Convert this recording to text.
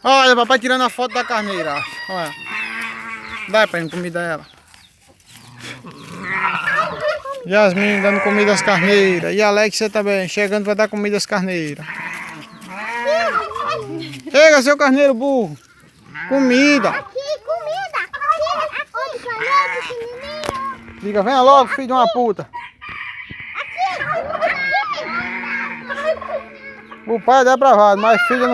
Olha, papai tirando a foto da carneira. Olha. Dá pra comida a ela. Yasmin dando comida às carneiras. E a Alexia também, chegando para dar comida às carneiras. Chega, seu carneiro burro. Comida. Aqui, comida. Aqui, outro carneiro pequenininho. Diga, venha logo, filho de uma puta. Aqui. O pai é depravado, mas filho não.